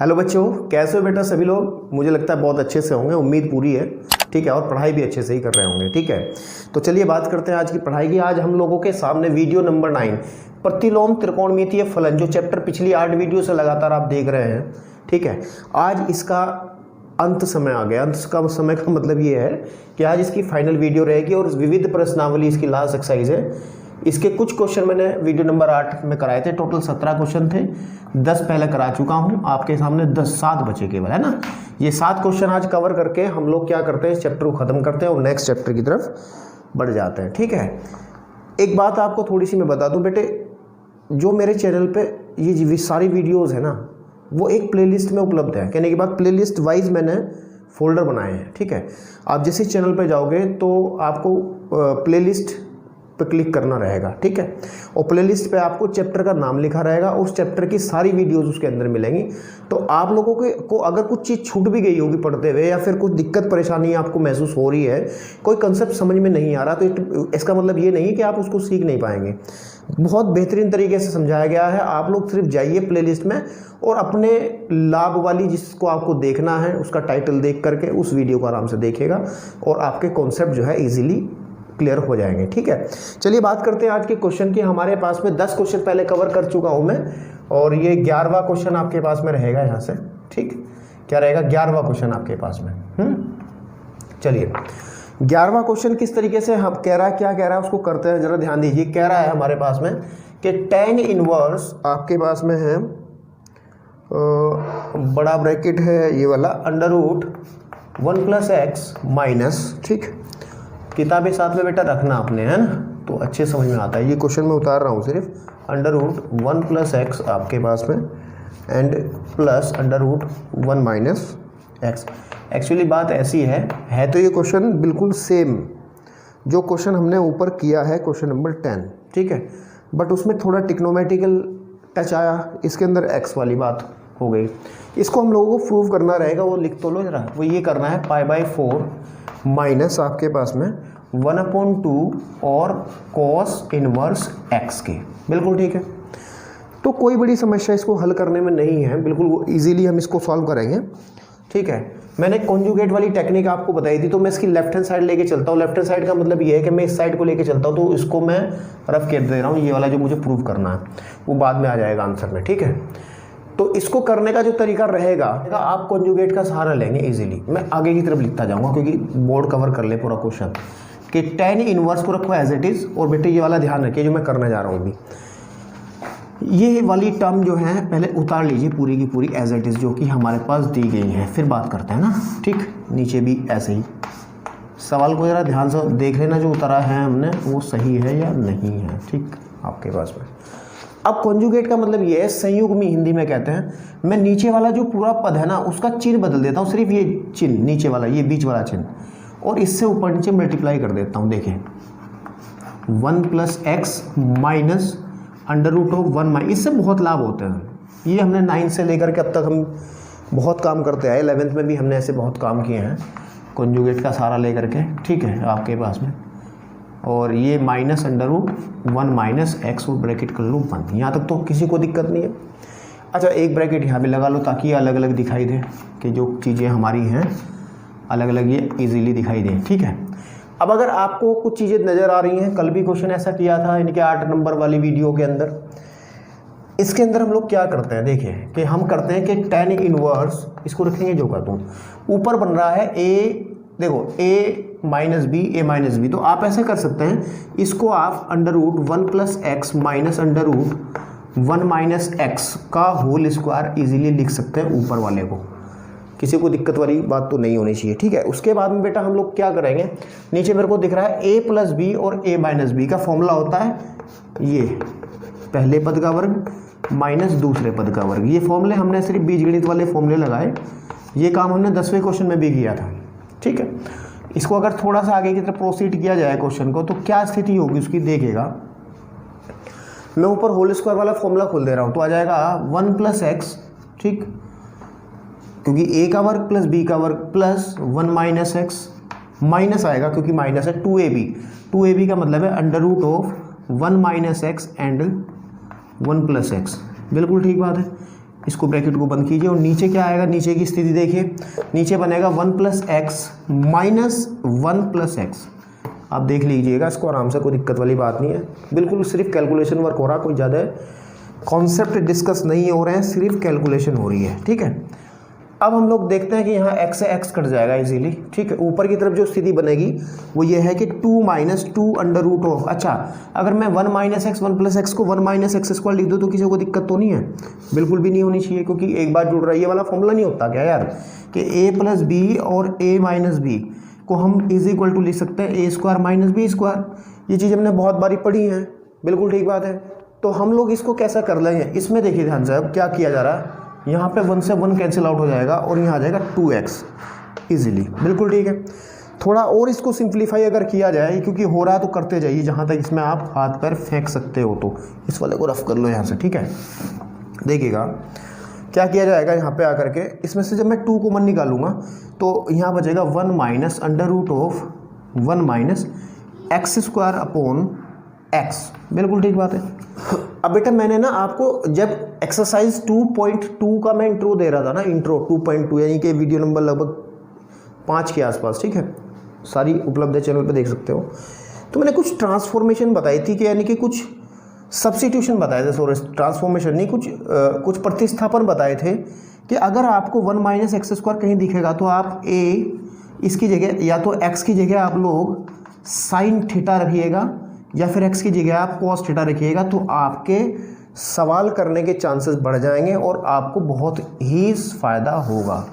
Hello बच्चों, कैसे हो बेटा सभी लोग। मुझे लगता है बहुत अच्छे से होंगे, उम्मीद पूरी है। ठीक है, और पढ़ाई भी अच्छे से ही कर रहे होंगे। ठीक है, तो चलिए बात करते हैं आज की पढ़ाई की। आज हम लोगों के सामने वीडियो नंबर 9 प्रतिलोम त्रिकोणमितीय फलन, जो चैप्टर पिछली 8 वीडियो से लगातार आप देख रहे हैं। ठीक है, आज इसका अंत समय आ गया। अंत का समय का मतलब ये है कि आज इसकी फाइनल वीडियो रहेगी और विविध प्रश्नावली इसकी लास्ट एक्सरसाइज है। इसके कुछ क्वेश्चन मैंने वीडियो नंबर 8 में कराए थे। टोटल 17 क्वेश्चन थे, 10 पहले करा चुका हूँ आपके सामने, 7 बचे केवल, है ना। ये 7 क्वेश्चन आज कवर करके हम लोग क्या करते हैं, इस चैप्टर को ख़त्म करते हैं और नेक्स्ट चैप्टर की तरफ बढ़ जाते हैं। ठीक है, एक बात आपको थोड़ी सी मैं बता दूँ बेटे, जो मेरे चैनल पर ये सारी वीडियोज़ है ना, वो एक प्लेलिस्ट में उपलब्ध है। कहने की बात, प्लेलिस्ट वाइज मैंने फोल्डर बनाए हैं। ठीक है, आप जिस चैनल पर जाओगे तो आपको प्लेलिस्ट पे क्लिक करना रहेगा। ठीक है, और प्लेलिस्ट पे आपको चैप्टर का नाम लिखा रहेगा, उस चैप्टर की सारी वीडियोस उसके अंदर मिलेंगी। तो आप लोगों को अगर कुछ चीज़ छूट भी गई होगी पढ़ते हुए, या फिर कुछ दिक्कत परेशानी आपको महसूस हो रही है, कोई कंसेप्ट समझ में नहीं आ रहा, तो इसका मतलब ये नहीं कि आप उसको सीख नहीं पाएंगे। बहुत बेहतरीन तरीके से समझाया गया है। आप लोग सिर्फ जाइए प्लेलिस्ट में और अपने लाभ वाली जिसको आपको देखना है उसका टाइटल देख करके उस वीडियो को आराम से देखिएगा और आपके कॉन्सेप्ट जो है ईजिली क्लियर हो जाएंगे। ठीक है, चलिए बात करते हैं आज के क्वेश्चन की। हमारे पास में 10 क्वेश्चन पहले कवर कर चुका हूं मैं, और ये 11वां क्वेश्चन आपके पास में रहेगा यहाँ से। ठीक, क्या रहेगा, 11वां क्वेश्चन आपके पास में। चलिए 11वां क्वेश्चन किस तरीके से हम कह रहा है, क्या कह रहा है उसको करते हैं, जरा ध्यान दीजिए। कह रहा है हमारे पास में कि tan इनवर्स आपके पास में है, बड़ा ब्रैकेट है ये वाला, √1 + x माइनस, ठीक, किताबें साथ में बेटा रखना आपने, है ना, तो अच्छे समझ में आता है। ये क्वेश्चन मैं उतार रहा हूँ सिर्फ, √1 + x आपके पास में एंड प्लस √1 - x। एक्चुअली बात ऐसी है तो ये क्वेश्चन बिल्कुल सेम जो क्वेश्चन हमने ऊपर किया है, क्वेश्चन नंबर 10। ठीक है, बट उसमें थोड़ा टिक्नोमेटिकल टच आया, इसके अंदर x वाली बात हो गई। इसको हम लोगों को प्रूव करना रहेगा, वो लिख तो लो जरा। वो ये करना है π/4 माइनस आपके पास में 1/2 और cos इनवर्स x के। बिल्कुल ठीक है, तो कोई बड़ी समस्या इसको हल करने में नहीं है, बिल्कुल इजीली हम इसको सॉल्व करेंगे। ठीक है, मैंने कॉन्जुगेट वाली टेक्निक आपको बताई थी, तो मैं इसकी लेफ्ट हैंड साइड लेके चलता हूँ। लेफ्ट हैंड साइड का मतलब ये है कि मैं इस साइड को लेके चलता हूँ, तो इसको मैं रफ कर दे रहा हूँ। ये वाला जो मुझे प्रूव करना है वो बाद में आ जाएगा आंसर में। ठीक है, तो इसको करने का जो तरीका रहेगा, आप कॉन्जुगेट का सहारा लेंगे इजीली। मैं आगे की तरफ लिखता जाऊंगा क्योंकि बोर्ड कवर कर ले पूरा क्वेश्चन, कि tan इनवर्स को रखो एज इट इज़। और बेटे ये वाला ध्यान रखिए जो मैं करने जा रहा हूँ अभी, ये वाली टर्म जो है पहले उतार लीजिए पूरी की पूरी एज इट इज़, जो कि हमारे पास दी गई है, फिर बात करते हैं ना। ठीक, नीचे भी ऐसे ही। सवाल को ज़रा ध्यान से देख लेना, जो उतारा है हमने वो सही है या नहीं है। ठीक, आपके पास में अब कॉन्जुगेट का मतलब ये है, संयुग्मी हिंदी में कहते हैं। मैं नीचे वाला जो पूरा पद है ना उसका चिन्ह बदल देता हूँ, सिर्फ ये चिन्ह नीचे वाला, ये बीच वाला चिन्ह, और इससे ऊपर नीचे मल्टीप्लाई कर देता हूँ। देखें 1 + x माइनस √1 इससे बहुत लाभ होते हैं। ये हमने 9 से लेकर के अब तक हम बहुत काम करते आए, 11th में भी हमने ऐसे बहुत काम किए हैं कॉन्जुगेट का सहारा लेकर के। ठीक है, आपके पास में, और ये माइनस √1 - x और ब्रैकेट कर लो 1। यहाँ तक तो किसी को दिक्कत नहीं है। अच्छा, एक ब्रैकेट यहाँ भी लगा लो ताकि ये अलग अलग दिखाई दे, कि जो चीज़ें हमारी हैं अलग अलग ये इजीली दिखाई दें। ठीक है, अब अगर आपको कुछ चीज़ें नज़र आ रही हैं, कल भी क्वेश्चन ऐसा किया था इनके 8 नंबर वाली वीडियो के अंदर। इसके अंदर हम लोग क्या करते हैं, देखिए कि हम करते हैं कि tan इनवर्स, इसको रखेंगे जो कर दूँ, ऊपर बन रहा है a, देखो a - b, a - b, तो आप ऐसे कर सकते हैं, इसको आप √1 + x माइनस √1 - x का होल स्क्वायर इजीली लिख सकते हैं ऊपर वाले को। किसी को दिक्कत वाली बात तो नहीं होनी चाहिए। ठीक है, उसके बाद में बेटा हम लोग क्या करेंगे, नीचे मेरे को दिख रहा है a + b और a - b का फॉर्मूला होता है ये पहले पद का वर्ग माइनस दूसरे पद का वर्ग। ये फॉर्मूले हमने सिर्फ बीजगणित वाले फॉर्मूले लगाए, ये काम हमने 10वें क्वेश्चन में भी किया था। ठीक है, इसको अगर थोड़ा सा आगे की तरफ प्रोसीड किया जाए क्वेश्चन को, तो क्या स्थिति होगी उसकी देखिएगा। मैं ऊपर होल स्क्वायर वाला फॉर्मूला खोल दे रहा हूँ, तो आ जाएगा 1 + x, ठीक, क्योंकि a का वर्ग प्लस b का वर्ग प्लस 1 - x, माइनस आएगा क्योंकि माइनस है 2ab का मतलब है √1 - x एंड 1 + x। बिल्कुल ठीक बात है। इसको ब्रैकेट को बंद कीजिए और नीचे क्या आएगा, नीचे की स्थिति देखिए, नीचे बनेगा 1 + x माइनस 1 + x। आप देख लीजिएगा इसको आराम से, कोई दिक्कत वाली बात नहीं है, बिल्कुल सिर्फ कैलकुलेशन वर्क हो रहा, कोई ज़्यादा कॉन्सेप्ट डिस्कस नहीं हो रहे हैं, सिर्फ कैलकुलेशन हो रही है, ठीक है। अब हम लोग देखते हैं कि यहाँ x से x कट जाएगा इजीली, ठीक है। ऊपर की तरफ जो स्थिति बनेगी वो ये है कि 2 - 2 √, अच्छा अगर मैं 1 - x 1 + x को 1 - x² लिख दूँ तो किसी को दिक्कत तो नहीं है, बिल्कुल भी नहीं होनी चाहिए, क्योंकि एक बार जुड़ रहा है, ये वाला फॉर्मूला नहीं होता क्या यार कि a + b और a - b को हम = लिख सकते हैं a² - b²। ये चीज़ हमने बहुत बारी पढ़ी है, बिल्कुल ठीक बात है। तो हम लोग इसको कैसा कर लेंगे, इसमें देखिए ध्यान से, अब क्या किया जा रहा है, यहाँ पे 1 से 1 कैंसिल आउट हो जाएगा और यहाँ आ जाएगा 2x इजीली, बिल्कुल ठीक है। थोड़ा और इसको सिंप्लीफाई अगर किया जाए, क्योंकि हो रहा है तो करते जाइए, जहाँ तक इसमें आप हाथ पैर फेंक सकते हो, तो इस वाले को रफ कर लो यहाँ से, ठीक है। देखिएगा क्या किया जाएगा, यहाँ पे आकर के इसमें से जब मैं 2 कॉमन निकालूंगा तो यहाँ बचेगा 1 - √1 - x² x, बिल्कुल ठीक बात है। अब बेटा मैंने ना आपको जब एक्सरसाइज 2.2 का मैं इंट्रो दे रहा था ना, इंट्रो 2.2 यानी कि वीडियो नंबर लगभग 5 के आसपास, ठीक है, सारी उपलब्ध है चैनल पे देख सकते हो, तो मैंने कुछ ट्रांसफॉर्मेशन बताई थी कि यानी कि कुछ सब्स्टिट्यूशन बताए थे, सॉरी ट्रांसफॉर्मेशन नहीं, कुछ प्रतिस्थापन बताए थे कि अगर आपको 1 - x² कहीं दिखेगा तो आप इसकी जगह या तो x की जगह आप लोग sin थीटा रखिएगा या फिर x की जगह आप cos थीटा रखिएगा, तो आपके सवाल करने के चांसेस बढ़ जाएंगे और आपको बहुत ही फ़ायदा होगा।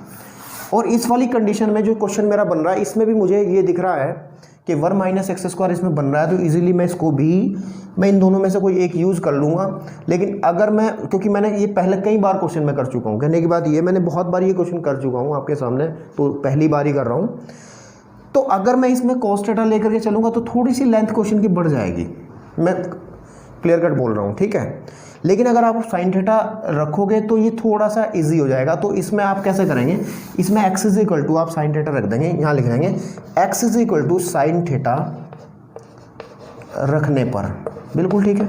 और इस वाली कंडीशन में जो क्वेश्चन मेरा बन रहा है, इसमें भी मुझे ये दिख रहा है कि 1 - x² इसमें बन रहा है, तो इजीली मैं इन दोनों में से कोई एक यूज़ कर लूँगा। लेकिन अगर मैं, क्योंकि मैंने ये पहले कई बार क्वेश्चन में कर चुका हूँ, कहने की बात ये मैंने बहुत बार ये क्वेश्चन कर चुका हूँ आपके सामने, तो पहली बार ही कर रहा हूँ। तो अगर मैं इसमें cos थीटा लेकर के चलूँगा तो थोड़ी सी लेंथ क्वेश्चन की बढ़ जाएगी, मैं क्लियर कट बोल रहा हूँ, ठीक है। लेकिन अगर आप sin थीटा रखोगे तो ये थोड़ा सा इजी हो जाएगा। तो इसमें आप कैसे करेंगे, इसमें x = आप sin थीटा रख देंगे, यहाँ लिख देंगे x = sin थीटा रखने पर, बिल्कुल ठीक है।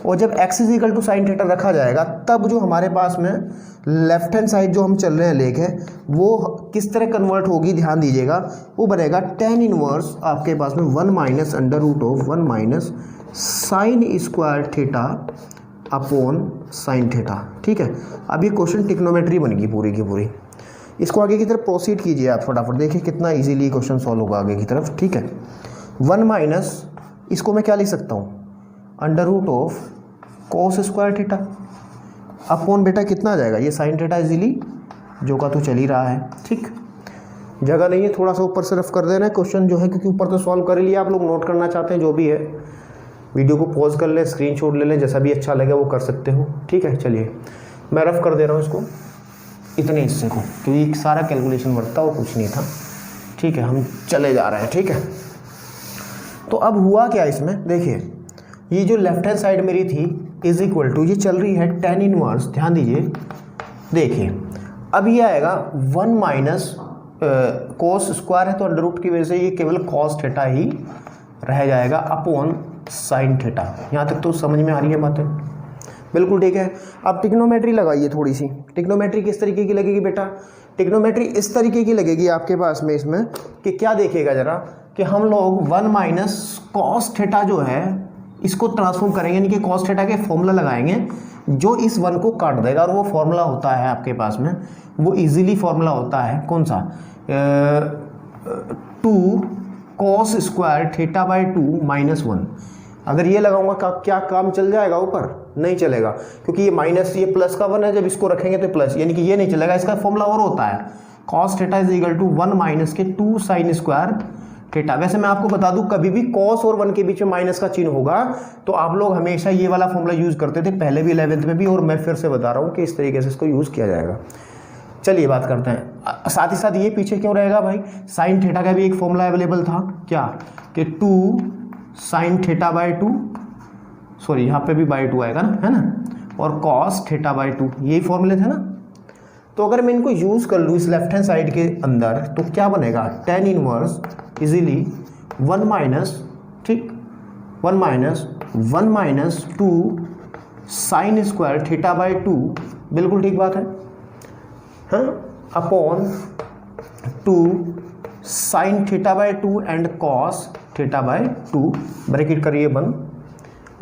और जब x = sin थीटा रखा जाएगा तब जो हमारे पास में लेफ्ट हैंड साइड जो हम चल रहे हैं लेख है वो किस तरह कन्वर्ट होगी, ध्यान दीजिएगा, वो बनेगा tan इनवर्स आपके पास में 1 - √1 - sin² theta upon sin theta, ठीक है। अब ये क्वेश्चन टिक्नोमेट्री बनेगी पूरी की पूरी। इसको आगे की तरफ प्रोसीड कीजिए आप फटाफट, देखिए कितना इजीली क्वेश्चन सॉल्व होगा आगे की तरफ, ठीक है। 1 - इसको मैं क्या लिख सकता हूँ, √cos² थीटा अपॉन बेटा कितना आ जाएगा, ये sin थीटा इजीली जो का तो चल ही रहा है, ठीक। जगह नहीं है, थोड़ा सा ऊपर से रफ कर देना है क्वेश्चन जो है, क्योंकि ऊपर तो सॉल्व कर ही लिया, आप लोग नोट करना चाहते हैं जो भी है, वीडियो को पॉज कर लें, स्क्रीनशॉट ले लें, जैसा भी अच्छा लगे वो कर सकते हो, ठीक है। चलिए मैं रफ कर दे रहा हूँ इसको, इतने हिस्से को, क्योंकि सारा कैलकुलेशन वर्ता वो कुछ नहीं था, ठीक है। हम चले जा रहे हैं, ठीक है। तो अब हुआ क्या इसमें, देखिए ये जो लेफ्ट हैंड साइड मेरी थी = ये चल रही है tan इनवर्स, ध्यान दीजिए, देखिए अब ये आएगा 1 - cos² है तो √ की वजह से ये केवल cos थीटा ही रह जाएगा अपॉन sin थीटा। यहाँ तक तो समझ में आ रही है बातें, बिल्कुल ठीक है। अब टिक्नोमेट्री लगाइए थोड़ी सी, टिक्नोमेट्री किस तरीके की लगेगी बेटा, टिक्नोमेट्री इस तरीके की लगेगी आपके पास में इसमें कि क्या देखिएगा जरा कि हम लोग 1 - cos थीटा जो है इसको ट्रांसफॉर्म करेंगे, यानी कि cos थीटा के फॉर्मूला लगाएंगे जो इस 1 को काट देगा, और वो फॉर्मूला होता है आपके पास में, वो इजीली फॉर्मूला होता है कौन सा, 2 cos² θ/2 - 1। अगर ये लगाऊंगा क्या काम चल जाएगा ऊपर, नहीं चलेगा, क्योंकि ये माइनस, ये प्लस का 1 है, जब इसको रखेंगे तो प्लस, यानी कि ये नहीं चलेगा, इसका फॉर्मूला और होता है cos θ = 1 - 2 sin² थीटा। वैसे मैं आपको बता दूं, कभी भी cos और 1 के बीच में माइनस का चिन्ह होगा तो आप लोग हमेशा ये वाला फॉर्मूला यूज करते थे, पहले भी 11th में भी, और मैं फिर से बता रहा हूँ कि इस तरीके से इसको यूज किया जाएगा। चलिए बात करते हैं, साथ ही साथ ये पीछे क्यों रहेगा भाई, sin थीटा का भी एक फॉर्मूला अवेलेबल था, क्या कि 2 sin θ/2, सॉरी यहाँ पे भी /2 आएगा ना, है ना, और cos θ/2, यही फॉर्मूले थे ना। तो अगर मैं इनको यूज कर लूँ इस लेफ्ट हैंड साइड के अंदर तो क्या बनेगा, tan इनवर्स इजीली 1 - ठीक 1 - 2 साइन स्क्वायर थीटा बाय 2, बिल्कुल ठीक बात है, हाँ, upon 2 sine theta by 2 and cos theta by 2, bracket करिए बंद।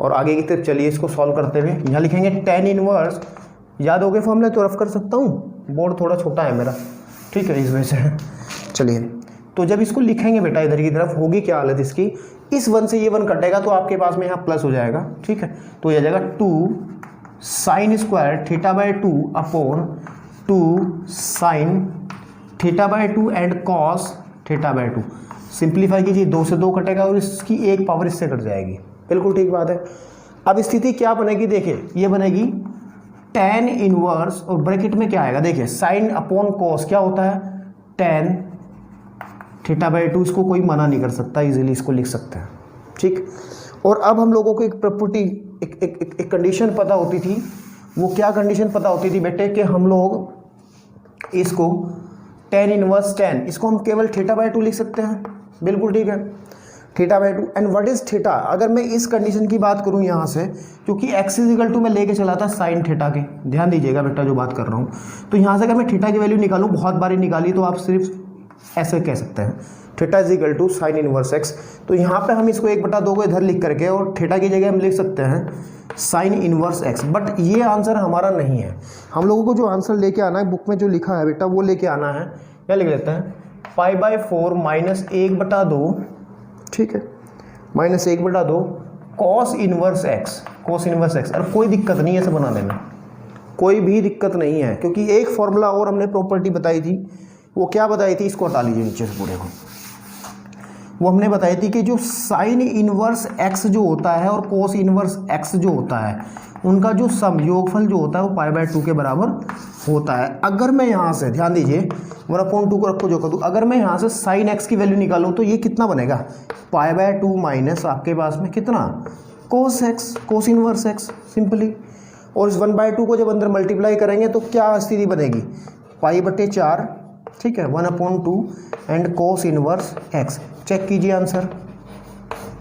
और आगे की तरफ चलिए इसको सॉल्व करते हुए। यहाँ लिखेंगे tan इनवर्स, याद हो गए फॉर्मूला तो रफ कर सकता हूँ, बोर्ड थोड़ा छोटा है मेरा, ठीक है, इस वजह से। चलिए तो जब इसको लिखेंगे बेटा इधर की तरफ, होगी क्या हालत इसकी, इस 1 से ये 1 कटेगा तो आपके पास में यहाँ प्लस हो जाएगा, ठीक है। तो यह जाएगा 2 sine square theta by 2 upon 2 sine theta by 2 and cos theta by 2। Simplify कीजिए, 2 से 2 कटेगा और इसकी एक पावर इससे कट जाएगी, बिल्कुल ठीक बात है। अब स्थिति क्या बनेगी, देखिए ये बनेगी tan इनवर्स और ब्रैकेट में क्या आएगा, देखिए साइन अपॉन कॉस क्या होता है, tan थीटा बाय 2, इसको कोई मना नहीं कर सकता, इजीली इसको लिख सकते हैं, ठीक। और अब हम लोगों को एक प्रॉपर्टी, एक कंडीशन पता होती थी, वो क्या कंडीशन पता होती थी बेटे, कि हम लोग इसको tan इनवर्स tan, इसको हम केवल थीटा बाय 2 लिख सकते हैं, बिल्कुल ठीक है, theta by 2। And what is theta, अगर मैं इस कंडीशन की बात करूं यहाँ से, क्योंकि x इक्वल टू मैं लेके चला था साइन थीटा के, ध्यान दीजिएगा बेटा जो बात कर रहा हूँ, तो यहाँ से अगर मैं थीटा की वैल्यू निकालूं, बहुत बारी निकाली, तो आप सिर्फ ऐसे कह सकते हैं theta is equal to sine inverse x। तो यहाँ पे हम इसको 1/2 को इधर लिख करके और थीटा की जगह हम लिख सकते हैं साइन इनवर्स x। बट ये आंसर हमारा नहीं है, हम लोगों को जो आंसर लेके आना है, बुक में जो लिखा है बेटा वो लेके आना है, क्या लिख लेते हैं, π/4 माइनस 1/2, ठीक है, minus 1/2 cos inverse x, cos inverse x। और कोई दिक्कत नहीं है इसे बनाने में, कोई भी दिक्कत नहीं है, क्योंकि एक फॉर्मूला और हमने प्रॉपर्टी बताई थी, वो क्या बताई थी, इसको हटा लीजिए नीचे से पूरे को, वो हमने बताई थी कि जो साइन इनवर्स x जो होता है और कोस इनवर्स x जो होता है, उनका जो सम योगफल जो होता है वो π/2 के बराबर होता है। अगर मैं यहाँ से, ध्यान दीजिए, 1/2 को रखो जो कर दूँ, अगर मैं यहाँ से साइन x की वैल्यू निकालूँ तो ये कितना बनेगा, π/2 माइनस आपके पास में कितना, कोस x, कोस इनवर्स x सिंपली। और इस 1/2 को जब अंदर मल्टीप्लाई करेंगे तो क्या स्थिति बनेगी, π/4, ठीक है, 1/2 and cos inverse x। Check कीजिए आंसर,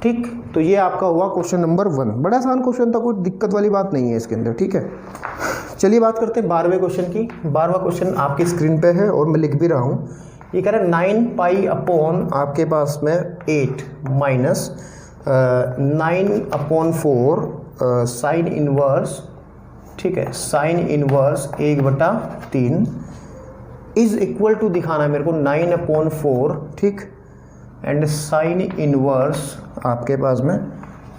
ठीक। तो ये आपका हुआ क्वेश्चन नंबर 1, बड़ा आसान क्वेश्चन था, कोई दिक्कत वाली बात नहीं है इसके अंदर, ठीक है। चलिए बात करते हैं 12वें क्वेश्चन की। 12वां क्वेश्चन आपकी स्क्रीन पे है और मैं लिख भी रहा हूँ। ये कह रहा है 9 अपॉन आपके पास में 8 माइनस 9/4 साइन इनवर्स, ठीक है, sine inverse 1/3 is equal to दिखाना है मेरे को 9/4, ठीक, एंड साइन इनवर्स आपके पास में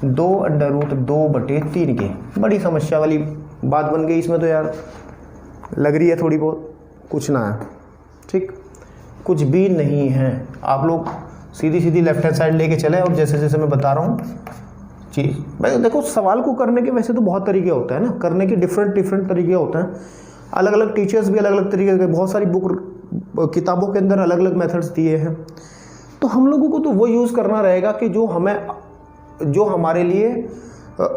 2√2/3 के। बड़ी समस्या वाली बात बन गई इसमें तो यार, लग रही है थोड़ी बहुत, कुछ ना है, ठीक, कुछ भी नहीं है। आप लोग सीधी सीधी लेफ्ट हैंड साइड लेके चले और जैसे जैसे मैं बता रहा हूँ चीज़, भाई देखो सवाल को करने के वैसे तो बहुत तरीके होते हैं ना, करने के डिफरेंट तरीके होते हैं, अलग अलग टीचर्स भी अलग अलग तरीके के, बहुत सारी बुक किताबों के अंदर अलग अलग मेथड्स दिए हैं। तो हम लोगों को तो वो यूज़ करना रहेगा कि जो हमारे लिए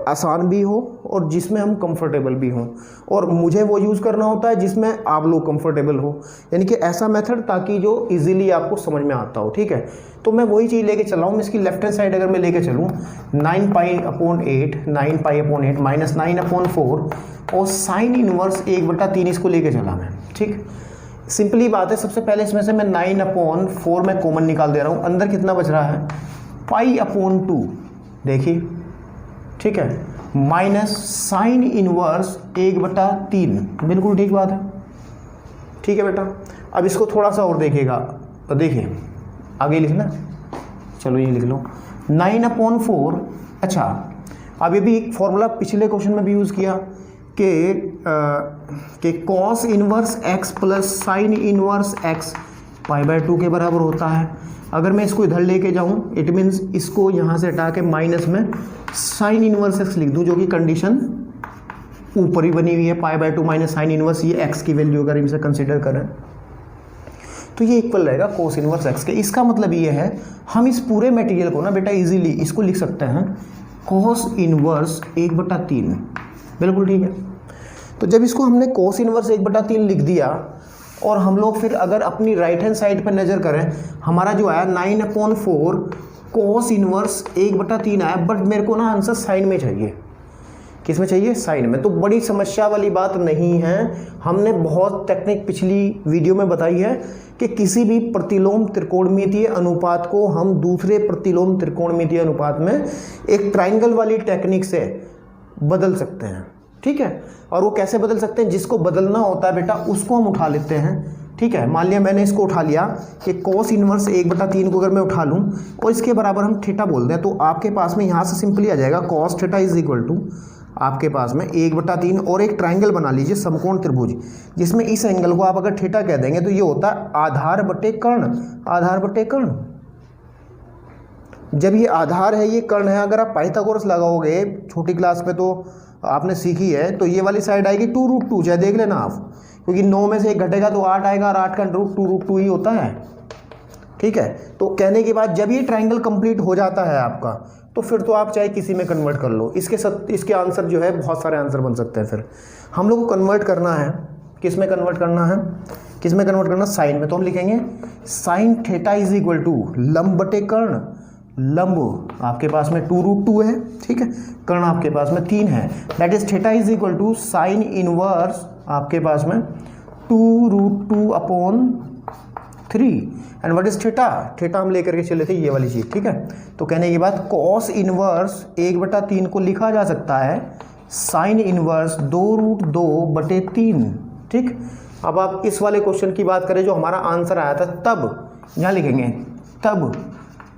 आसान भी हो और जिसमें हम कंफर्टेबल भी हों, और मुझे वो यूज़ करना होता है जिसमें आप लोग कंफर्टेबल हो, यानी कि ऐसा मेथड ताकि जो इजीली आपको समझ में आता हो, ठीक है। तो मैं वही चीज़ लेके चल रहा हूँ। इसकी लेफ्ट हैंड साइड अगर मैं लेके चलूँ 9π/8 माइनस 9/4 और साइन इनवर्स 1/3 इसको लेके चला मैं, ठीक। सिंपली बात है, सबसे पहले इसमें से मैं 9/4 में कॉमन निकाल दे रहा हूँ, अंदर कितना बच रहा है, π/2, देखिए, ठीक है, माइनस साइन इनवर्स 1/3, बिल्कुल ठीक बात है, ठीक है बेटा। अब इसको थोड़ा सा और देखिएगा, तो देखिए आगे लिखना, चलो ये लिख लो 9/4। अच्छा, अब ये भी एक फॉर्मूला पिछले क्वेश्चन में भी यूज़ किया कि cos inverse x plus sign inverse x π/2 के बराबर होता है। अगर मैं इसको इधर लेके जाऊं, इट मीन्स इसको यहाँ से हटा के माइनस में साइन इनवर्स x लिख दूं, जो कि कंडीशन ऊपर ही बनी हुई है, π/2 माइनस साइन इनवर्स, ये x की वैल्यू अगर इनसे कंसिडर करें तो ये इक्वल रहेगा कोस इनवर्स x के। इसका मतलब ये है, हम इस पूरे मटेरियल को ना बेटा इजीली इसको लिख सकते हैं कोस इनवर्स 1/3, बिल्कुल ठीक है। तो जब इसको हमने कोस इनवर्स 1/3 लिख दिया, और हम लोग फिर अगर अपनी राइट हैंड साइड पर नज़र करें, हमारा जो आया 9/4 कोस इनवर्स 1/3 आया, बट मेरे को ना आंसर साइन में चाहिए, किस में चाहिए, साइन में। तो बड़ी समस्या वाली बात नहीं है। हमने बहुत टेक्निक पिछली वीडियो में बताई है कि किसी भी प्रतिलोम त्रिकोणमितीय अनुपात को हम दूसरे प्रतिलोम त्रिकोणमितीय अनुपात में एक ट्राइंगल वाली टेक्निक से बदल सकते हैं, ठीक है। और वो कैसे बदल सकते हैं, जिसको बदलना होता है बेटा उसको हम उठा लेते हैं, ठीक है। मान लिया मैंने इसको उठा लिया कि cos इनवर्स 1/3 को अगर मैं उठा लूँ और इसके बराबर हम थीटा बोल दें, तो आपके पास में यहाँ से सिंपली आ जाएगा cos theta is equal to आपके पास में 1/3 और एक ट्राइंगल बना लीजिए समकोण त्रिभुज, जिसमें इस एंगल को आप अगर थीटा कह देंगे तो ये होता है आधार बटे कर्ण, आधार बटे कर्ण। जब ये आधार है, ये कर्ण है, अगर आप पाइथागोरस लगाओगे छोटी क्लास में तो आपने सीखी है, तो ये वाली साइड आएगी 2√2, चाहे देख लेना आप, क्योंकि 9 में से 1 घटेगा तो 8 आएगा और 8 का √2 ही होता है, ठीक है। तो कहने के बाद जब ये ट्राइंगल कंप्लीट हो जाता है आपका, तो फिर तो आप चाहे किसी में कन्वर्ट कर लो। इसके आंसर जो है बहुत सारे आंसर बन सकते हैं। फिर हम लोग को कन्वर्ट करना है, किस में कन्वर्ट करना है, किस में कन्वर्ट करना, साइन में। तो हम लिखेंगे sine theta is equal to लंब बटे कर्ण, लंब आपके पास में 2√2 है, ठीक है, कर्ण आपके पास में 3 है, that is theta is equal to sine inverse आपके पास में 2√2/3 and what is theta, theta हम लेकर के चले थे ये वाली चीज़, ठीक है। तो कहने के बाद cos इनवर्स 1/3 को लिखा जा सकता है साइन इनवर्स 2√2/3, ठीक। अब आप इस वाले क्वेश्चन की बात करें जो हमारा आंसर आया था, तब यहाँ लिखेंगे, तब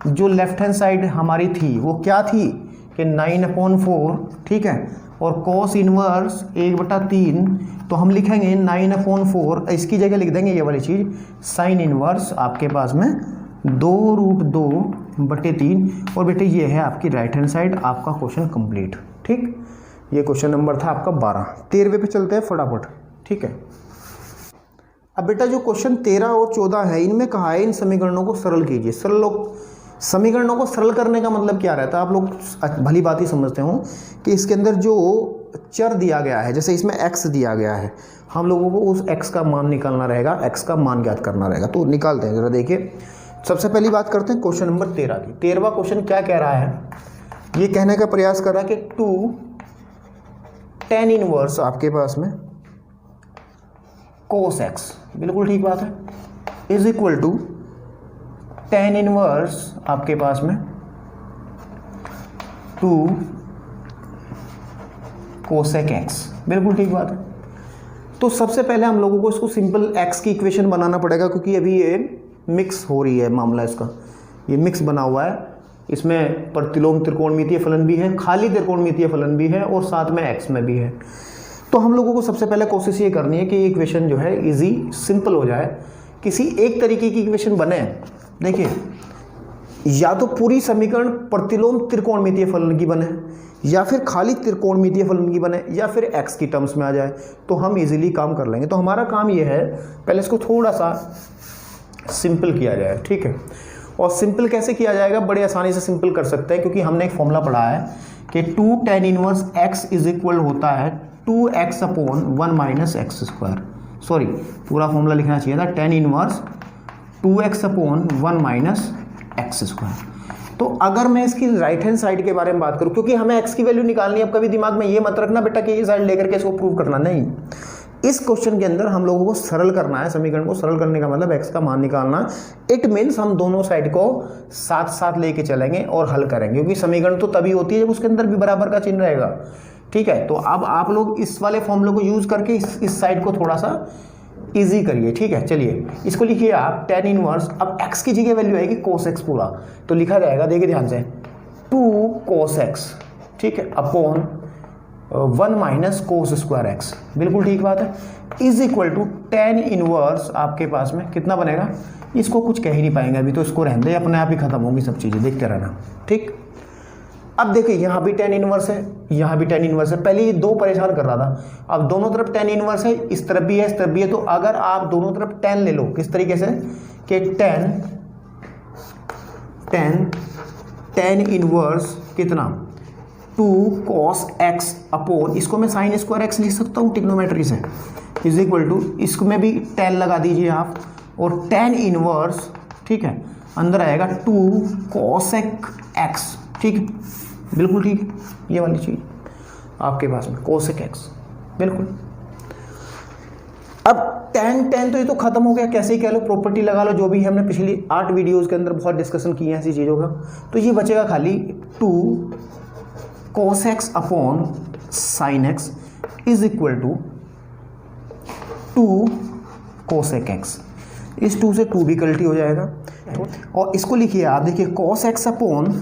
जो लेफ्ट हैंड साइड हमारी थी वो क्या थी कि 9/4, ठीक है, और cos इनवर्स 1/3, तो हम लिखेंगे 9/4, इसकी जगह लिख देंगे ये वाली चीज़ साइन इनवर्स आपके पास में 2√2/3, और बेटे ये है आपकी राइट हैंड साइड, आपका क्वेश्चन कंप्लीट, ठीक। ये क्वेश्चन नंबर था आपका 12। 13वें पे चलते हैं फटाफट, ठीक है। अब बेटा जो क्वेश्चन 13 और 14 है, इनमें कहा है इन समीकरणों को सरल कीजिए। समीकरणों को सरल करने का मतलब क्या रहता है, आप लोग भली बात ही समझते हो कि इसके अंदर जो चर दिया गया है, जैसे इसमें x दिया गया है, हम लोगों को उस x का मान निकालना रहेगा, x का मान ज्ञात करना रहेगा। तो निकालते हैं, जरा देखिए। सबसे पहली बात करते हैं क्वेश्चन नंबर 13 की। 13वां क्वेश्चन क्या कह रहा है, ये कहने का प्रयास कर रहा है कि 2 tan इनवर्स आपके पास में cos x, बिल्कुल ठीक बात है, is equal to tan inverse आपके पास में 2 cosec x, बिल्कुल ठीक बात है। तो सबसे पहले हम लोगों को इसको सिंपल x की इक्वेशन बनाना पड़ेगा, क्योंकि अभी ये मिक्स हो रही है मामला इसका, ये मिक्स बना हुआ है। इसमें प्रतिलोम त्रिकोणमितीय फलन भी है, खाली त्रिकोणमितीय फलन भी है, और साथ में x में भी है। तो हम लोगों को सबसे पहले कोशिश ये करनी है कि ये इक्वेशन जो है इजी सिंपल हो जाए, किसी एक तरीके की इक्वेशन बने। देखिए, या तो पूरी समीकरण प्रतिलोम त्रिकोणमितीय फलन की बने, या फिर खाली त्रिकोणमितीय फलन की बने, या फिर x की टर्म्स में आ जाए, तो हम इजीली काम कर लेंगे। तो हमारा काम ये है, पहले इसको थोड़ा सा सिंपल किया जाए, ठीक है। और सिंपल कैसे किया जाएगा, बड़े आसानी से सिंपल कर सकते हैं, क्योंकि हमने एक फॉर्मूला पढ़ा है कि 2 tan inverse x is equal होता है 2x/1 - x²। सॉरी, पूरा फॉर्मूला लिखना चाहिए था, tan इनवर्स 2x/1 - x²। तो अगर मैं इसकी राइट हैंड साइड के बारे में बात करूं, क्योंकि हमें x की वैल्यू निकालनी है, अब कभी दिमाग में ये मत रखना बेटा कि ये साइड लेकर के इसको प्रूव करना, नहीं। इस क्वेश्चन के अंदर हम लोगों को सरल करना है, समीकरण को सरल करने का मतलब x का मान निकालना। इट मीन्स हम दोनों साइड को साथ साथ लेके चलेंगे और हल करेंगे, क्योंकि समीकरण तो तभी होती है जब उसके अंदर भी बराबर का चिन्ह रहेगा, ठीक है। तो अब आप लोग इस वाले फॉर्मूले को यूज करके इस साइड को थोड़ा सा इजी करिए, ठीक है। चलिए इसको लिखिए आप tan इनवर्स, अब x की जगह वैल्यू आएगी cos x पूरा, तो लिखा जाएगा, देखिए ध्यान से, 2 cos x, ठीक है, अपॉन 1 - cos²x, बिल्कुल ठीक बात है, is equal to tan inverse आपके पास में कितना बनेगा, इसको कुछ कह ही नहीं पाएंगे अभी, तो इसको रहने दे, अपने आप ही खत्म होगी सब चीज़ें, देखते रहना, ठीक। अब देखिए यहाँ भी tan इनवर्स है, यहाँ भी tan इनवर्स है, पहले ये दो परेशान कर रहा था, अब दोनों तरफ tan इनवर्स है, इस तरफ भी है, इस तरफ भी है। तो अगर आप दोनों तरफ tan ले लो, किस तरीके से कि tan इनवर्स कितना 2 cos x अपॉन, इसको मैं sin² x लिख सकता हूँ टिग्नोमेट्री से, इज इक्वल टू, इसमें भी tan लगा दीजिए आप, और tan इनवर्स, ठीक है, अंदर आएगा 2 cosec x, ठीक, बिल्कुल ठीक, ये वाली चीज़। आपके पास में कोसेक एक्स, बिल्कुल। अब tan तो ये तो खत्म हो गया, कैसे ही कह लो, प्रॉपर्टी लगा लो, जो भी है, हमने पिछली 8 वीडियोस के अंदर बहुत डिस्कशन किए हैं ऐसी चीज़ों का। तो ये बचेगा खाली 2 cos x upon sin x is equal to 2 cosec x। इस 2 से 2 भी गलती हो जाएगा, और इसको लिखिए आप, देखिए cos x upon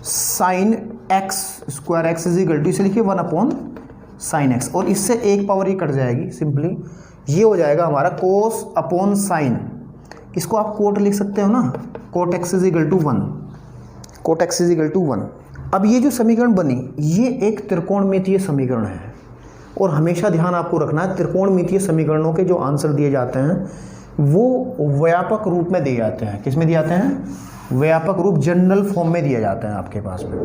sin x square x is equal to, इसे लिखिए 1 अपॉन sin x, और इससे एक पावर ही कट जाएगी, सिंपली ये हो जाएगा हमारा cos अपॉन sin। इसको आप कोट लिख सकते हो ना, cot x is equal to 1, cot x is equal to 1। अब ये जो समीकरण बनी, ये एक त्रिकोणमितीय समीकरण है, और हमेशा ध्यान आपको रखना है, त्रिकोणमितीय समीकरणों के जो आंसर दिए जाते हैं वो व्यापक रूप में दिए जाते हैं। किस में दिए जाते हैं? व्यापक रूप, जनरल फॉर्म में दिए जाते हैं आपके पास में।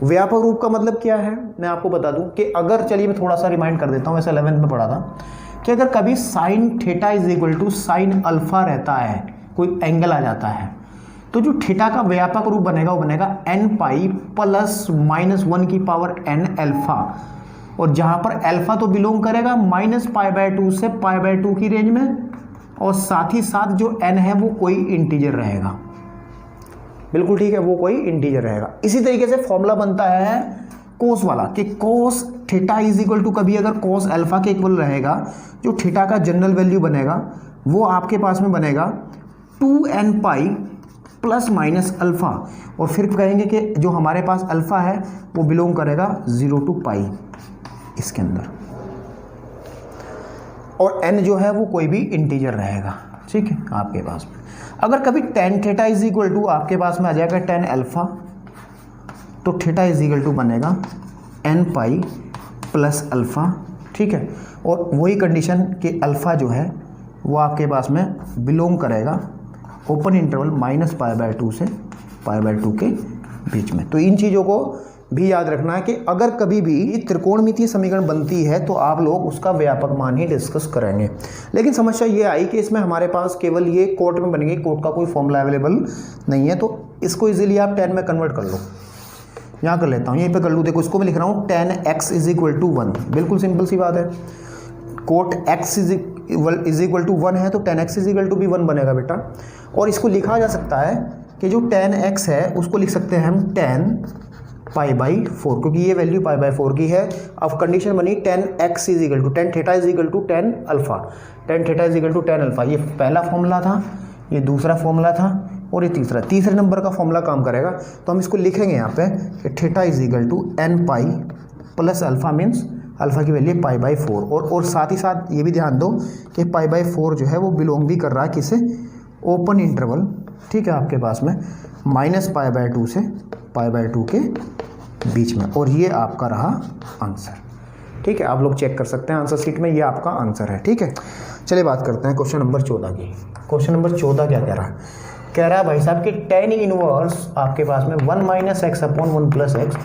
व्यापक रूप का मतलब क्या है, मैं आपको बता दूं कि अगर, चलिए मैं थोड़ा सा रिमाइंड कर देता हूं, वैसे 11th में पढ़ा था कि अगर कभी sine theta is equal to sine alpha रहता है, कोई एंगल आ जाता है, तो जो थीटा का व्यापक रूप बनेगा वो बनेगा n पाई प्लस माइनस 1 की पावर n अल्फा, और जहां पर अल्फा तो बिलोंग करेगा -π/2 से π/2 की रेंज में, और साथ ही साथ जो n है वो कोई इंटीजर रहेगा, बिल्कुल ठीक है, वो कोई इंटीजर रहेगा। इसी तरीके से फॉर्मूला बनता है कोस वाला कि cos theta is equal to, कभी अगर कोस अल्फा के इक्वल रहेगा, जो थीटा का जनरल वैल्यू बनेगा वो आपके पास में बनेगा 2n pi plus minus alpha, और फिर कहेंगे कि जो हमारे पास अल्फा है वो बिलोंग करेगा 0 to पाई इसके अंदर, और n जो है वो कोई भी इंटीजर रहेगा, ठीक है आपके पास में। अगर कभी tan theta is equal to आपके पास में आ जाएगा tan अल्फा, तो थीटा इज इक्वल टू बनेगा n पाई प्लस अल्फा, ठीक है, और वही कंडीशन कि अल्फा जो है वो आपके पास में बिलोंग करेगा ओपन इंटरवल -π/2 से π/2 के बीच में। तो इन चीज़ों को भी याद रखना है कि अगर कभी भी त्रिकोणमितीय समीकरण बनती है तो आप लोग उसका व्यापक मान ही डिस्कस करेंगे। लेकिन समस्या ये आई कि इसमें हमारे पास केवल ये कोट में बनेगी, कोट का कोई फॉर्मूला अवेलेबल नहीं है, तो इसको इजीली आप 10 में कन्वर्ट कर लो। यहाँ कर लेता हूँ, यहीं पे कर लूँ, देखो इसको मैं लिख रहा हूँ tan x is equal to 1, बिल्कुल सिंपल सी बात है। Cot x is equal to 1 है तो tan x is equal to भी 1 बनेगा बेटा, और इसको लिखा जा सकता है कि जो tan x है उसको लिख सकते हैं हम tan π/4, क्योंकि ये वैल्यू π/4 की है। अब कंडीशन बनी tan x is equal to tan theta is equal to tan alpha, tan theta is equal to tan alpha, ये पहला फॉर्मूला था, ये दूसरा फॉर्मूला था, और ये तीसरे नंबर का फॉर्मूला काम करेगा। तो हम इसको लिखेंगे यहाँ पे कि theta is equal to n pi plus alpha, means alpha की वैल्यू π/4, और साथ ही साथ ये भी ध्यान दो कि π/4 जो है वो बिलोंग भी कर रहा है किसे? ओपन इंटरवल, ठीक है आपके पास में -π/2 से π/2 के बीच में, और ये आपका रहा आंसर, ठीक है। आप लोग चेक कर सकते हैं आंसर शीट में, ये आपका आंसर है, ठीक है। चलिए बात करते हैं क्वेश्चन नंबर 14 की। क्वेश्चन नंबर 14 क्या कह रहा है? कह रहा है भाई साहब कि tan इनवर्स आपके पास में 1 - x अपॉन 1 + x,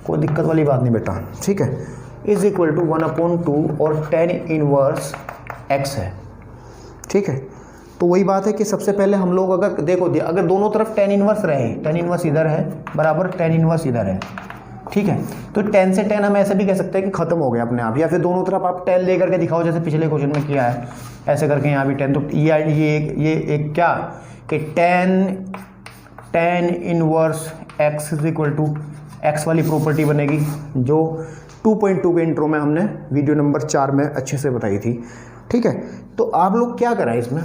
कोई दिक्कत वाली बात नहीं बेटा, ठीक है, इज इक्वल टू 1/2, और tan इनवर्स x है, ठीक है। तो वही बात है कि सबसे पहले हम लोग अगर देखो, अगर दोनों तरफ tan इनवर्स रहे, tan इनवर्स इधर है बराबर tan इनवर्स इधर है, ठीक है, तो tan से tan हम ऐसे भी कह सकते हैं कि खत्म हो गया अपने आप, या फिर दोनों तरफ आप tan लेकर के दिखाओ, जैसे पिछले क्वेश्चन में किया है, ऐसे करके यहाँ भी tan, तो ये एक क्या कि tan inverse x is equal to x वाली प्रॉपर्टी बनेगी, जो 2.2 के इंट्रो में हमने वीडियो नंबर 4 में अच्छे से बताई थी, ठीक है। तो आप लोग क्या करें इसमें,